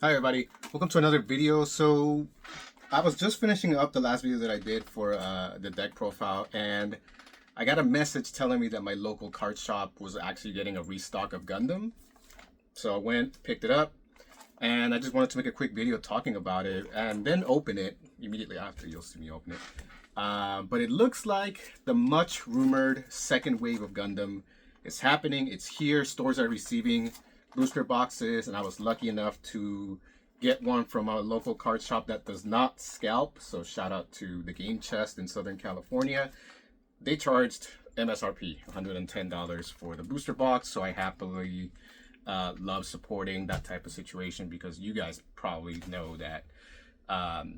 Hi everybody, welcome to another video. So I was just finishing up the last video that I did for the deck profile, and I got a message telling me that my local card shop was actually getting a restock of Gundam. So I went, picked it up, and I just wanted to make a quick video talking about it and then open it immediately after. You'll see me open it. But it looks like the much rumored second wave of Gundam is happening. It's here. Stores are receiving booster boxes, and I was lucky enough to get one from a local card shop that does not scalp. So shout out to the Game Chest in Southern California. They charged MSRP $110 for the booster box, so I happily love supporting that type of situation, because you guys probably know that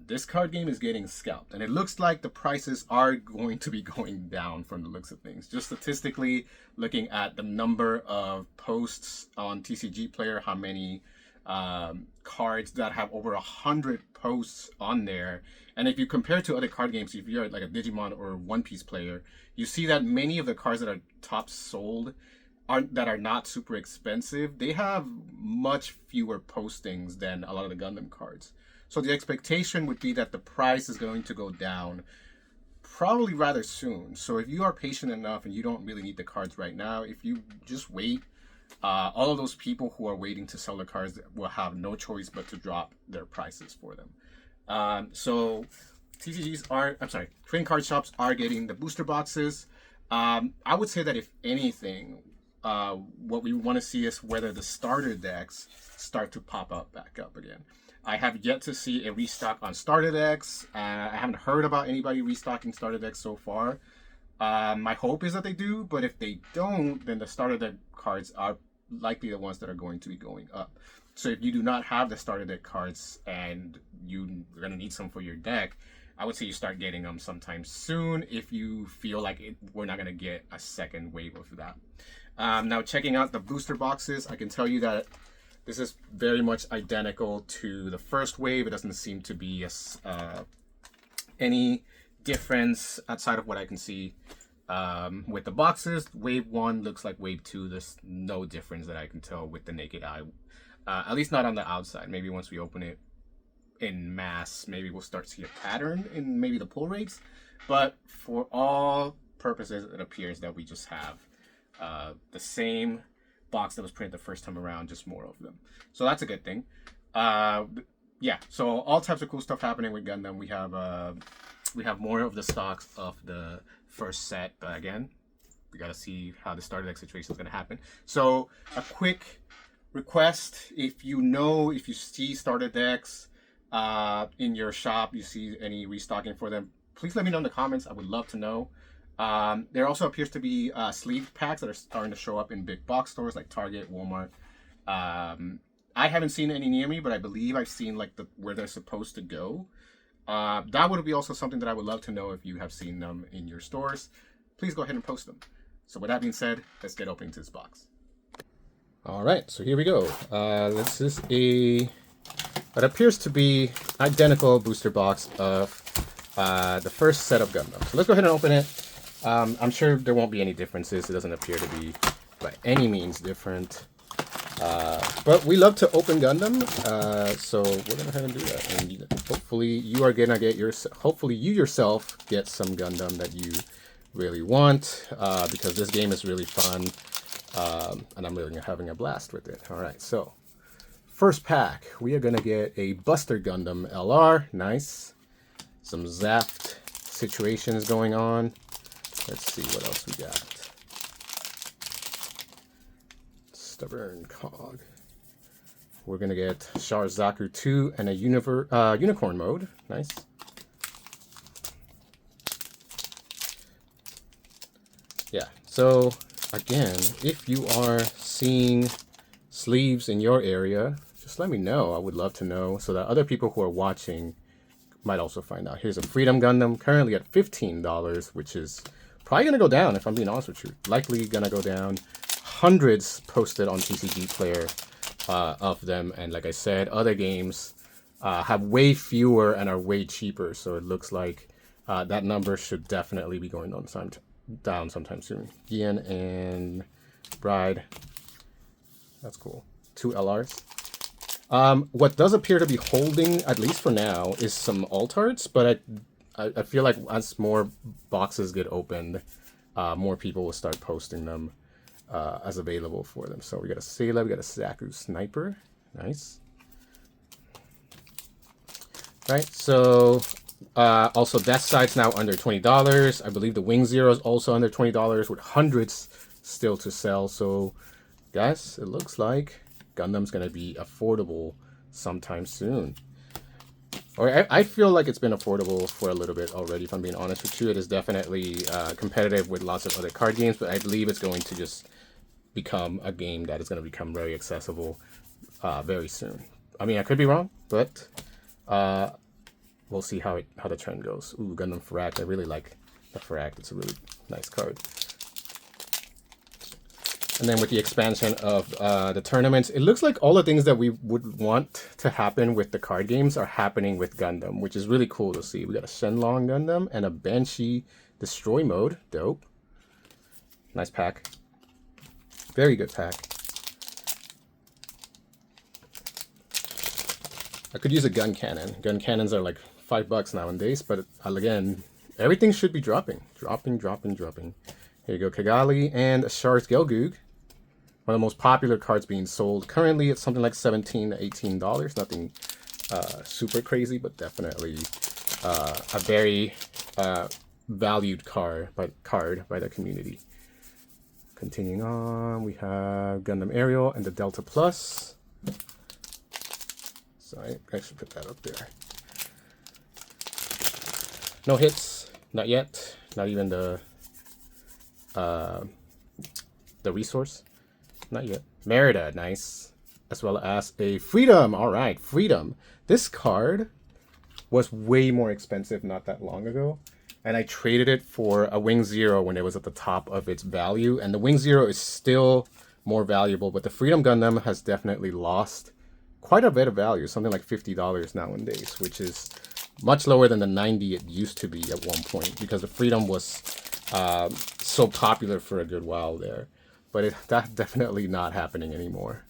this card game is getting scalped, and it looks like the prices are going to be going down from the looks of things. Just statistically, looking at the number of posts on TCG Player, how many cards that have over 100 posts on there, and if you compare to other card games, if you're like a Digimon or One Piece player, you see that many of the cards that are top sold that are not super expensive, they have much fewer postings than a lot of the Gundam cards. So the expectation would be that the price is going to go down probably rather soon. So if you are patient enough and you don't really need the cards right now, if you just wait, all of those people who are waiting to sell the cards will have no choice but to drop their prices for them. So trading card shops are getting the booster boxes. I would say that if anything, what we want to see is whether the starter decks start to pop up back up again. I have yet to see a restock on starter decks. I haven't heard about anybody restocking starter decks so far. My hope is that they do, but if they don't, then the starter deck cards are likely the ones that are going to be going up. So if you do not have the starter deck cards and you're going to need some for your deck, I would say you start getting them sometime soon if you feel like we're not going to get a second wave of that. Now, checking out the booster boxes, I can tell you that this is very much identical to the first wave. It doesn't seem to be any difference outside of what I can see with the boxes. Wave 1 looks like Wave 2. There's no difference that I can tell with the naked eye. At least not on the outside. Maybe once we open it in mass, maybe we'll start to see a pattern in maybe the pull rates. But for all purposes, it appears that we just have the same box that was printed the first time around, just more of them. So that's a good thing. Yeah, so all types of cool stuff happening with Gundam. We have more of the stocks of the first set, but again, we got to see how the starter deck situation is going to happen. So a quick request: if you see starter decks in your shop, you see any restocking for them, please let me know in the comments. I would love to know. There also appears to be sleeve packs that are starting to show up in big box stores like Target, Walmart. I haven't seen any near me, but I believe I've seen like where they're supposed to go. That would be also something that I would love to know if you have seen them in your stores. Please go ahead and post them. So with that being said, let's get opening to this box. All right, so here we go. This is what appears to be identical booster box of the first set of Gundam. So let's go ahead and open it. I'm sure there won't be any differences. It doesn't appear to be by any means different. But we love to open Gundam, so we're gonna go ahead and do that. And hopefully you are gonna get hopefully you yourself get some Gundam that you really want, because this game is really fun, and I'm really having a blast with it. All right, so first pack, we are gonna get a Buster Gundam LR. Nice. Some Zaft situations going on. Let's see what else we got. Stubborn Cog. We're gonna get Sharzaku 2 and a unicorn mode. Nice. Yeah, so again, if you are seeing sleeves in your area, just let me know. I would love to know, so that other people who are watching might also find out. Here's a Freedom Gundam, currently at $15, which is probably going to go down, if I'm being honest with you. Likely going to go down. Hundreds posted on TCG Player of them. And like I said, other games have way fewer and are way cheaper. So it looks like that number should definitely be going down sometime soon. Gian and Bride. That's cool. 2 LRs. What does appear to be holding, at least for now, is some alt arts, but I feel like as more boxes get opened, more people will start posting them as available for them. So we got a Sayla, we got a Zaku Sniper. Nice. Right, so also that side's now under $20. I believe the Wing Zero is also under $20 with hundreds still to sell. So guys, it looks like Gundam's gonna be affordable sometime soon. Or I feel like it's been affordable for a little bit already, if I'm being honest with you. It is definitely competitive with lots of other card games, but I believe it's going to just become a game that is going to become very accessible very soon. I mean, I could be wrong, but we'll see how the trend goes. Ooh, Gundam Ferract. I really like the Ferract. It's a really nice card. And then with the expansion of the tournaments, it looks like all the things that we would want to happen with the card games are happening with Gundam, which is really cool to see. We got a Shenlong Gundam and a Banshee Destroy Mode. Dope. Nice pack. Very good pack. I could use a gun cannon. Gun cannons are like $5 nowadays, but again, everything should be dropping. Dropping. Here you go, Kigali and Shar's Gelgoog. One of the most popular cards being sold. Currently, it's something like $17 to $18. Nothing super crazy, but definitely a very valued card by the community. Continuing on, we have Gundam Aerial and the Delta Plus. So I should put that up there. No hits, not yet. Not even the resource. Not yet. Merida, nice. As well as a Freedom. All right, Freedom. This card was way more expensive not that long ago. And I traded it for a Wing Zero when it was at the top of its value. And the Wing Zero is still more valuable, but the Freedom Gundam has definitely lost quite a bit of value. Something like $50 nowadays, which is much lower than the $90 it used to be at one point, because the Freedom was so popular for a good while there. But that's definitely not happening anymore.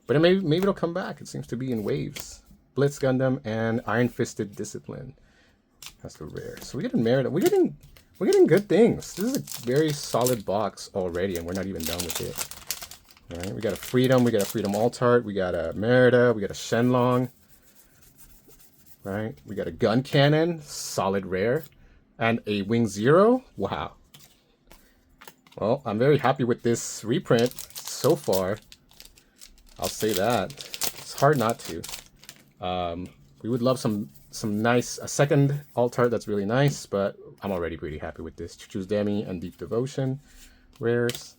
But maybe it'll come back. It seems to be in waves. Blitz Gundam and Iron Fisted Discipline. That's the rare. So we're getting Merida. We're getting good things. This is a very solid box already, and we're not even done with it. All right, we got a Freedom. We got a Freedom Altart. We got a Merida. We got a Shenlong. Right. We got a Gun Cannon. Solid rare. And a Wing Zero. Wow. Well, I'm very happy with this reprint so far. I'll say that. It's hard not to. We would love a second Altart that's really nice, but I'm already pretty happy with this. Choose Demi and Deep Devotion rares.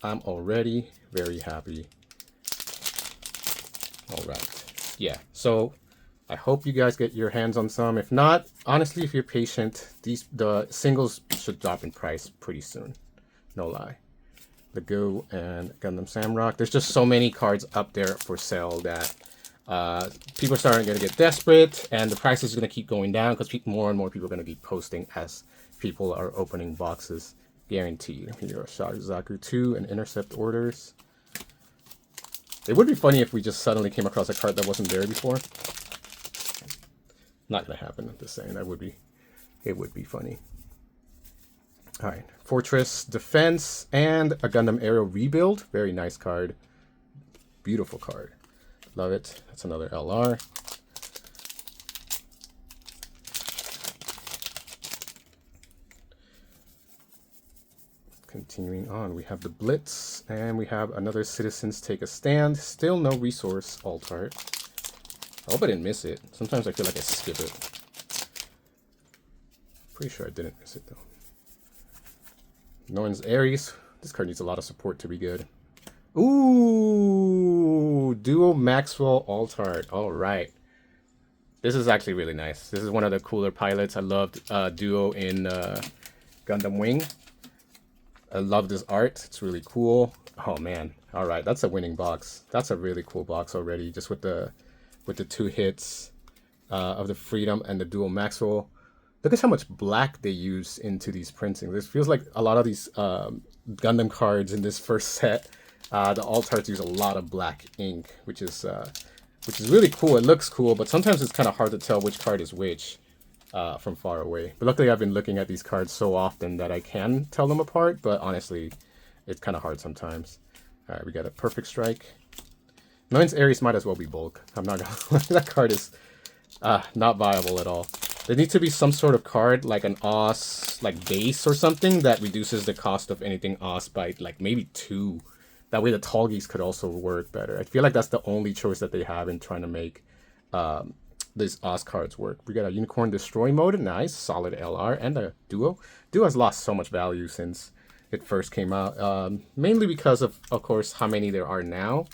I'm already very happy. All right. Yeah, so I hope you guys get your hands on some. If not, honestly, if you're patient, the singles should drop in price pretty soon. No lie. The Go and Gundam Samrock. There's just so many cards up there for sale that people are starting to get desperate, and the price is going to keep going down because more and more people are going to be posting as people are opening boxes. Guaranteed. Here are Shard Zaku 2 and Intercept orders. It would be funny if we just suddenly came across a card that wasn't there before. Not going to happen, I'm just saying. It would be funny. All right. Fortress Defense and a Gundam Aerial Rebuild. Very nice card. Beautiful card. Love it. That's another LR. Continuing on, we have the Blitz, and we have another Citizens Take a Stand. Still no resource Altart. I hope I didn't miss it. Sometimes I feel like I skip it. Pretty sure I didn't miss it, though. Norn's Ares. This card needs a lot of support to be good. Ooh, Duo Maxwell Altart. All right. This is actually really nice. This is one of the cooler pilots. I loved Duo in Gundam Wing. I love this art. It's really cool. Oh man. All right, that's a winning box. That's a really cool box already, just with the 2 hits of the Freedom and the Dual Maxwell. Look at how much black they use into these printings. This feels like a lot of these Gundam cards in this first set The altards use a lot of black ink, which is really cool. It looks cool, but sometimes it's kind of hard to tell which card is which from far away. But luckily, I've been looking at these cards so often that I can tell them apart. But honestly, it's kind of hard sometimes. All right, we got a perfect strike. Annoyance Ares might as well be bulk. I'm not gonna lie, that card is not viable at all. There needs to be some sort of card like an Os, like base or something that reduces the cost of anything Os by like maybe 2. That way the Tallgeese could also work better. I feel like that's the only choice that they have in trying to make these Oz cards work. We got a Unicorn Destroy mode, nice, solid LR, and a Duo. Duo has lost so much value since it first came out, mainly because of course, how many there are now,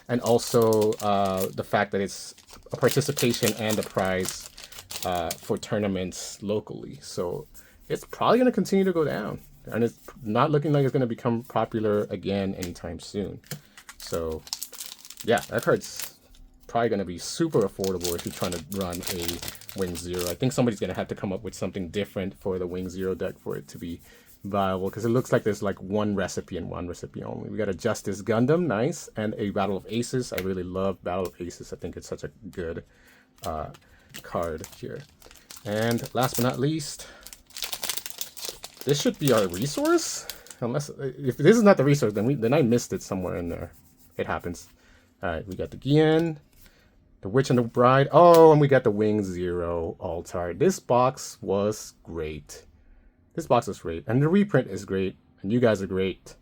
and also the fact that it's a participation and a prize for tournaments locally. So it's probably going to continue to go down. And it's not looking like it's going to become popular again anytime soon. So, yeah, that card's probably going to be super affordable if you're trying to run a Wing Zero. I think somebody's going to have to come up with something different for the Wing Zero deck for it to be viable, because it looks like there's like one recipe and one recipe only. We got a Justice Gundam, nice, and a Battle of Aces. I really love Battle of Aces. I think it's such a good card here. And last but not least, this should be our resource, unless if this is not the resource, then I missed it somewhere in there. It happens. All right, we got the Gian, the Witch and the Bride. Oh, and we got the Wing Zero altar. This box was great. This box is great, and the reprint is great, and you guys are great.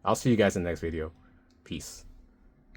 I'll see you guys in the next video. Peace.